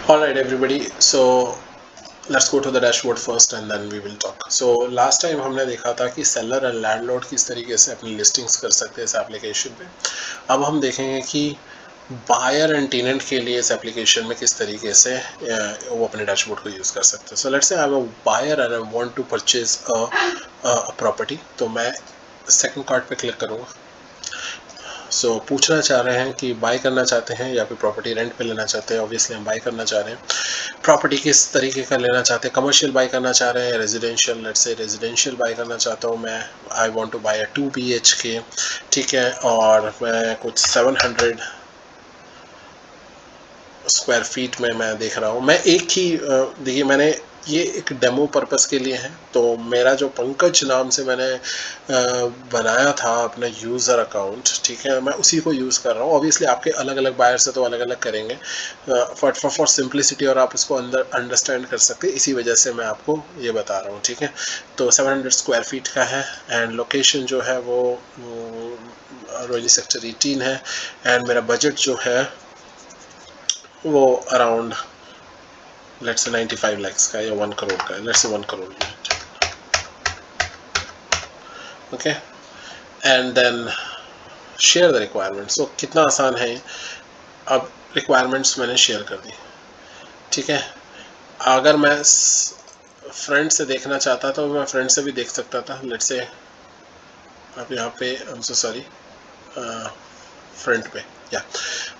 All right, everybody. So let's go to the dashboard first and then we will talk. So last time हमने देखा था कि seller और landlord किस तरीके से अपनी लिस्टिंग्स कर सकते हैं इस एप्लीकेशन पे। अब हम देखेंगे कि बायर एंड टेनेंट के लिए इस एप्लीकेशन में किस तरीके से वो अपने डैशबोर्ड को यूज़ कर सकते हैं। So let's say I am a buyer and I want to purchase a property. तो मैं सेकंड कार्ड पे क्लिक करूँगा। सो पूछना चाह रहे हैं कि बाय करना चाहते हैं या फिर प्रॉपर्टी रेंट पे लेना चाहते हैं। ऑब्वियसली हम बाय करना चाह रहे हैं। प्रॉपर्टी किस तरीके का लेना चाहते हैं, कमर्शियल बाय करना चाह रहे हैं, residential, let's say residential buy करना चाहता हूँ मैं। I want to buy a 2 BHK, ठीक है, और मैं कुछ 700 स्क्वायर फीट में मैं देख रहा हूँ। मैं एक ही देखिए, मैंने ये एक डेमो पर्पस के लिए है। तो मेरा जो पंकज नाम से मैंने बनाया था अपना यूज़र अकाउंट, ठीक है, मैं उसी को यूज़ कर रहा हूँ। ऑब्वियसली आपके अलग अलग बायर से तो अलग अलग करेंगे फॉर सिंप्लिसिटी, और आप इसको अंडरस्टैंड कर सकते, इसी वजह से मैं आपको ये बता रहा हूँ, ठीक है। तो 700 स्क्वायर फीट का है एंड लोकेशन जो है वो रोहिणी सेक्टर 18 है एंड मेरा बजट जो है वो अराउंड लेट्स से 95 लाख का या 1 करोड़ का है। Let's say 1 crore unit, okay. And then share the requirement. So कितना आसान है। अब रिक्वायरमेंट्स मैंने शेयर कर दी, ठीक है। अगर मैं फ्रंट से देखना चाहता तो मैं फ्रंट से भी देख सकता था। लेट्स से अब यहाँ पे I am so sorry, front पे या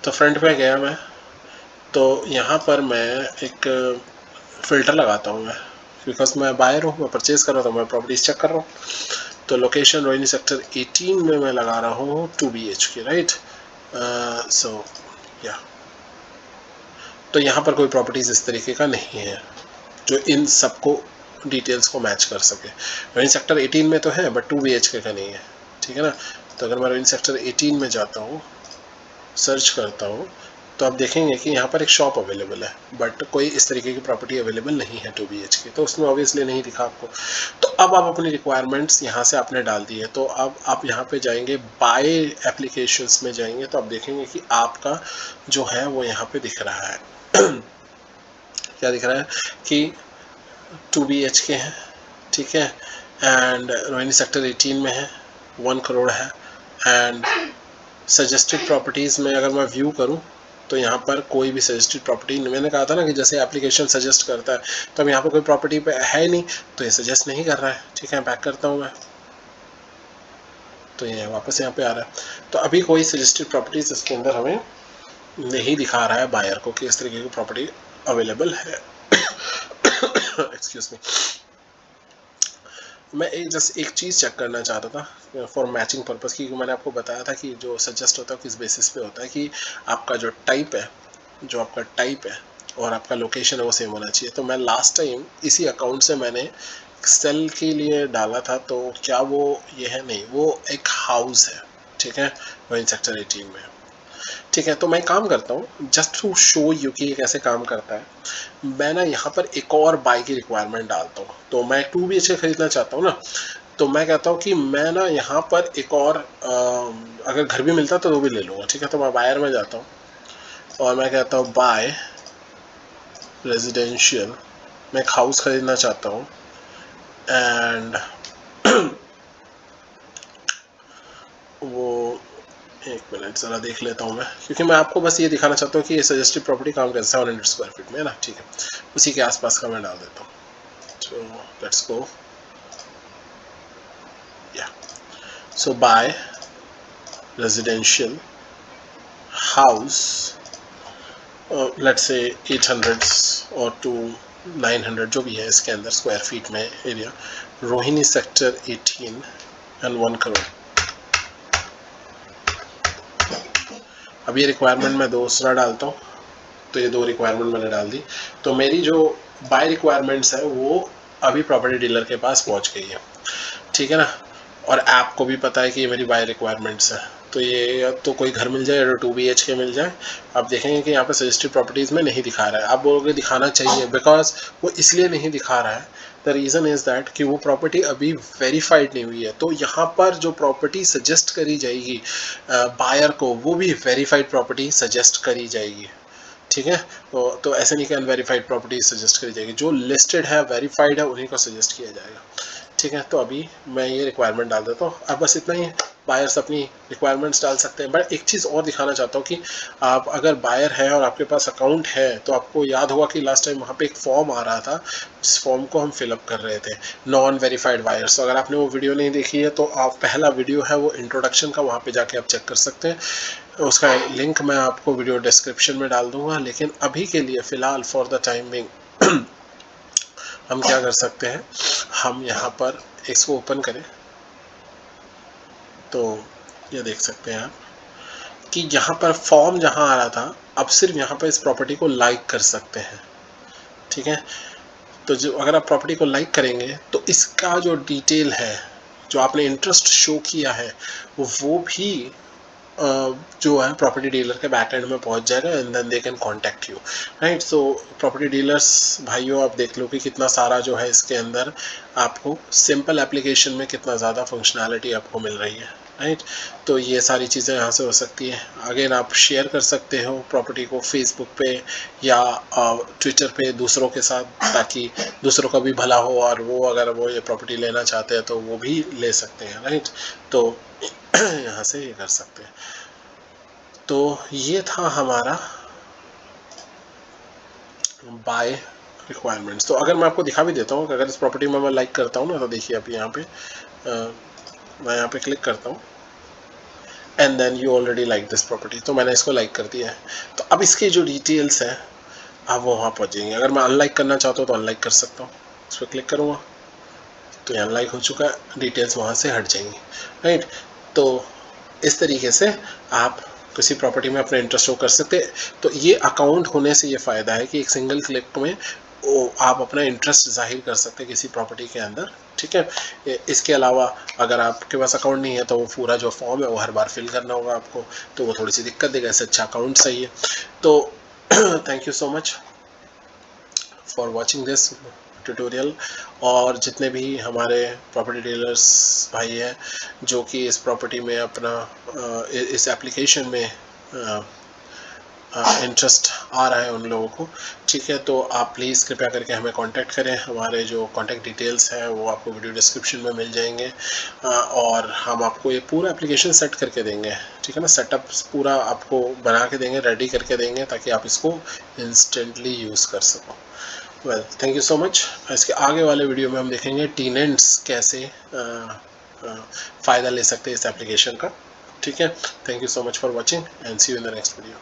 तो फ्रंट पे गया मैं, तो यहाँ पर मैं एक फ़िल्टर लगाता हूँ मैं, बिकॉज मैं बायर हूँ, मैं परचेज़ कर रहा हूँ, तो मैं प्रॉपर्टीज चेक कर रहा हूँ। तो लोकेशन रोहिणी सेक्टर 18 में मैं लगा रहा हूँ 2 BHK, राइट। सो या तो यहाँ पर कोई प्रॉपर्टीज़ इस तरीके का नहीं है जो इन सबको डिटेल्स को मैच कर सके। रोहिणी सेक्टर 18 में तो है बट 2 BHK का नहीं है, ठीक है ना। तो अगर मैं रोहिणी सेक्टर 18 में जाता हूँ, सर्च करता हूँ, तो आप देखेंगे कि यहाँ पर एक शॉप अवेलेबल है बट कोई इस तरीके की प्रॉपर्टी अवेलेबल नहीं है 2 BHK, तो उसमें ऑब्वियसली नहीं दिखा आपको। तो अब आप अपनी रिक्वायरमेंट्स यहाँ से आपने डाल दी है, तो अब आप यहाँ पे जाएंगे, बाय एप्लीकेशंस में जाएंगे, तो आप देखेंगे कि आपका जो है वो यहाँ पे दिख रहा है क्या दिख रहा है कि 2 BHK है, ठीक है, एंड रोहिणी सेक्टर 18 में है, 1 करोड़ है। एंड सजेस्टेड प्रॉपर्टीज़ में अगर मैं व्यू करूं तो यहाँ पर कोई भी सजेस्टेड प्रॉपर्टी, मैंने कहा था ना कि जैसे एप्लीकेशन सजेस्ट करता है, तो अब यहाँ पर कोई प्रॉपर्टी पे है नहीं, तो ये सजेस्ट नहीं कर रहा है, ठीक है। बैक करता हूँ मैं, तो ये वापस यहाँ पे आ रहा है। तो अभी कोई सजेस्टेड प्रॉपर्टीज इसके अंदर हमें नहीं दिखा रहा है बायर को कि इस तरीके की प्रॉपर्टी अवेलेबल है। एक्सक्यूज मी, मैं जस्ट एक चीज़ चेक करना चाहता था फॉर मैचिंग पर्पस की। मैंने आपको बताया था कि जो सजेस्ट होता है किस बेसिस पे होता है कि आपका जो टाइप है, जो आपका टाइप है और आपका लोकेशन है वो सेम होना चाहिए। तो मैं लास्ट टाइम इसी अकाउंट से मैंने सेल के लिए डाला था, तो क्या वो ये है, नहीं, वो एक हाउस है, ठीक है, वो इन सेक्टर 18 में, ठीक है। तो मैं काम करता हूँ जस्ट टू शो यू कि ये कैसे काम करता है। मैं ना यहाँ पर एक और बाई की रिक्वायरमेंट डालता हूँ। तो मैं 2 BHK खरीदना चाहता हूँ ना, तो मैं कहता हूँ कि मैं ना यहाँ पर एक और अगर घर भी मिलता तो वो भी ले लूँगा, ठीक है। तो मैं बायर में जाता हूँ और मैं कहता हूँ बाय रेजिडेंशियल, मैं एक हाउस खरीदना चाहता हूँ एंड वो एक मिनट ज़रा देख लेता हूँ मैं, क्योंकि मैं आपको बस ये दिखाना चाहता हूँ कि ये सजेस्टेड प्रॉपर्टी काम कैसे 700 स्क्वायर फीट में है ना, ठीक है। उसी के आसपास का मैं डाल देता हूँ। तो लेट्स गो, या so buy residential house, let's say 800 और टू 900 जो भी है इसके अंदर स्क्वायर फीट में area, Rohini sector 18 and 1 crore. अब ये रिक्वायरमेंट मैं दूसरा डालता हूँ, तो ये 2 रिक्वायरमेंट मैंने डाल दी। तो मेरी जो बाय रिक्वायरमेंट्स है वो अभी प्रॉपर्टी डीलर के पास पहुँच गई है, ठीक है ना। और ऐप को भी पता है कि ये मेरी बाय रिक्वायरमेंट्स है, तो ये तो कोई घर मिल जाए या 2 BHK मिल जाए। आप देखेंगे कि यहाँ पे सजेस्टेड प्रॉपर्टीज़ में नहीं दिखा रहा है। आप बोलोगे दिखाना चाहिए, बिकॉज वो इसलिए नहीं दिखा रहा है, द रीज़न इज़ दैट कि वो प्रॉपर्टी अभी वेरीफाइड नहीं हुई है। तो यहाँ पर जो प्रॉपर्टी सजेस्ट करी जाएगी बायर को, वो भी वेरीफाइड प्रॉपर्टी सजेस्ट करी जाएगी, ठीक है। तो ऐसे नहीं कि अनवेरीफाइड प्रॉपर्टी सजेस्ट करी जाएगी, जो लिस्टेड है वेरीफाइड है उन्हीं को सजेस्ट किया जाएगा। ठीक है, तो अभी मैं ये रिक्वायरमेंट डाल देता हूँ। अब बस इतना ही, बायर्स अपनी रिक्वायरमेंट्स डाल सकते हैं। बट एक चीज़ और दिखाना चाहता हूँ कि आप अगर बायर है और आपके पास अकाउंट है, तो आपको याद होगा कि लास्ट टाइम वहाँ पे एक फॉर्म आ रहा था, जिस फॉर्म को हम फिलअप कर रहे थे, नॉन वेरीफाइड बायर्स। तो अगर आपने वो वीडियो नहीं देखी है, तो आप पहला वीडियो है वो इंट्रोडक्शन का, वहाँ पे जाके आप चेक कर सकते हैं। उसका लिंक मैं आपको वीडियो डिस्क्रिप्शन में डाल दूंगा। लेकिन अभी के लिए फ़िलहाल फॉर द टाइम बिंग हम क्या कर सकते हैं, हम यहाँ पर इसको ओपन करें तो ये देख सकते हैं आप कि यहाँ पर फॉर्म जहाँ आ रहा था, अब सिर्फ यहाँ पर इस प्रॉपर्टी को लाइक कर सकते हैं। ठीक है, तो जो अगर आप प्रॉपर्टी को लाइक करेंगे तो इसका जो डिटेल है, जो आपने इंटरेस्ट शो किया है, वो भी जो है प्रॉपर्टी डीलर के बैक एंड में पहुंच जाएगा, and then they can contact you, right. So property dealers भाइयों, आप देख लो कि कितना सारा जो है इसके अंदर आपको सिंपल एप्लीकेशन में कितना ज़्यादा फंक्शनैलिटी आपको मिल रही है, राइट। तो ये सारी चीज़ें यहाँ से हो सकती हैं। अगेन आप शेयर कर सकते हो प्रॉपर्टी को फेसबुक पे या ट्विटर पे दूसरों के साथ, ताकि दूसरों का भी भला हो, और वो अगर वो ये प्रॉपर्टी लेना चाहते हैं तो वो भी ले सकते हैं, राइट। तो यहाँ से ये कर सकते हैं। तो ये था हमारा बाय रिक्वायरमेंट्स। तो अगर मैं आपको दिखा भी देता हूँ कि अगर इस प्रॉपर्टी में मैं लाइक करता हूँ ना, तो देखिए आप यहाँ पे मैं यहाँ पे क्लिक करता हूँ, and then you already like this property, तो मैंने इसको लाइक कर दिया है। तो अब इसकी जो डिटेल्स हैं आप वो वहाँ पहुँच जाएंगे। अगर मैं अनलाइक करना चाहता हूँ तो अनलाइक कर सकता हूँ, इस पर क्लिक करूँगा तो ये अनलाइक हो चुका है, डिटेल्स वहाँ से हट जाएंगी, राइट। तो इस तरीके से आप किसी प्रॉपर्टी में अपना इंटरेस्ट शो कर सकते हैं। तो ये अकाउंट होने से ये फ़ायदा है कि एक सिंगल क्लिक में आप अपना इंटरेस्ट जाहिर कर सकते हैं किसी प्रॉपर्टी के अंदर, ठीक है। इसके अलावा अगर आपके पास अकाउंट नहीं है तो वो पूरा जो फॉर्म है वो हर बार फिल करना होगा आपको, तो वो थोड़ी सी दिक्कत देगा। इससे अच्छा अकाउंट सही है। तो thank you so much for watching this tutorial. और जितने भी हमारे प्रॉपर्टी डीलर्स भाई हैं जो कि इस प्रॉपर्टी में अपना इस एप्लीकेशन में इंटरेस्ट आ रहा है उन लोगों को, ठीक है, तो आप प्लीज़ कृपया करके हमें कांटेक्ट करें। हमारे जो कांटेक्ट डिटेल्स हैं वो आपको वीडियो डिस्क्रिप्शन में मिल जाएंगे, और हम आपको ये पूरा एप्लीकेशन सेट करके देंगे, ठीक है ना। सेटअप पूरा आपको बना के देंगे, रेडी करके देंगे, ताकि आप इसको इंस्टेंटली यूज़ कर सको। Well, thank you so much. इसके आगे वाले वीडियो में हम देखेंगे टेनेंट्स कैसे फ़ायदा ले सकते हैं इस एप्लीकेशन का, ठीक है। Thank you so much for watching and see you in the next video.